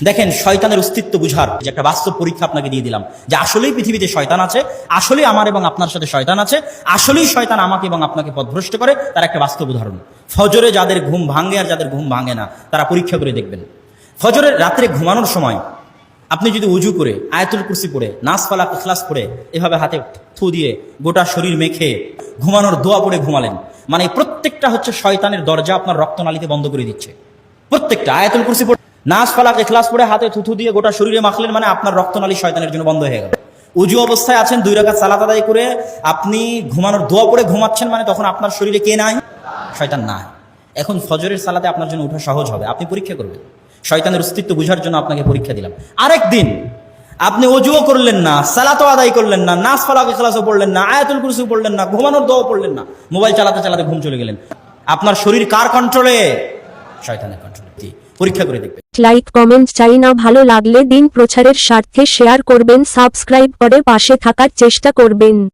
দেখেন, শয়তানের অস্তিত্ব বুঝার যে একটা বাস্তব পরীক্ষা আপনাকে দিয়ে দিলাম, যে আসলেই পৃথিবীতে শয়তান আছে, আসলেই আমার এবং আপনার সাথে শয়তান আছে, আসলেই শয়তান আমাকে এবং আপনাকে পথভ্রষ্ট করে, তার একটা বাস্তব উদাহরণ। ফজরে যাদের ঘুম ভাঙে আর যাদের ঘুম ভাঙে না, তারা পরীক্ষা করে দেখবেন। ফজরের রাত্রে ঘুমানোর সময় আপনি যদি উজু করে আয়াতুল কুরসি পড়ে, নাস ফালাক ইখলাস পড়ে, এভাবে হাতে থু দিয়ে গোটা শরীর মেখে ঘুমানোর দোয়া পড়ে ঘুমালেন, মানে প্রত্যেকটা হচ্ছে শয়তানের দরজা আপনার রক্তনালীতে বন্ধ করে দিচ্ছে। প্রত্যেকটা আয়াতুল কুরসি পড়ে, নাস ফালাক ইখলাস পড়ে হাতে থুথু দিয়ে গোটা শরীরে মাখলেন, মানে আপনার রক্তনালী শয়তানের জন্য বন্ধ হয়ে গেল। উজু অবস্থায় আছেন, 2 রাকাত সালাত আদায় করে আপনি ঘুমানোর দোয়া পড়ে ঘুমাচ্ছেন, মানে তখন আপনার শরীরে কে নাই? শয়তান নাই। এখন ফজরের সালাতে আপনার জন্য ওঠা সহজ হবে, আপনি পরীক্ষা করবেন। শয়তানের অস্তিত্ব বুঝার জন্য আপনাকে পরীক্ষা দিলাম। আরেকদিন আপনি ওযুও করলেন না, সালাতও আদায় করলেন না, নাস ফালাক ইখলাসও পড়লেন না, আয়াতুল কুরসিও পড়লেন না, ঘুমানোর দোয়াও পড়লেন না, মোবাইল চালাতে চালাতে ঘুম চলে গেলেন। আপনার শরীর কার কন্ট্রোলে? শয়তানের কন্ট্রোলে। পরীক্ষা করে দেখবেন। লাইক কমেন্ট চাই না, ভালো লাগলে দিন প্রচারের স্বার্থে শেয়ার করবেন, সাবস্ক্রাইব করে পাশে থাকার চেষ্টা করবেন।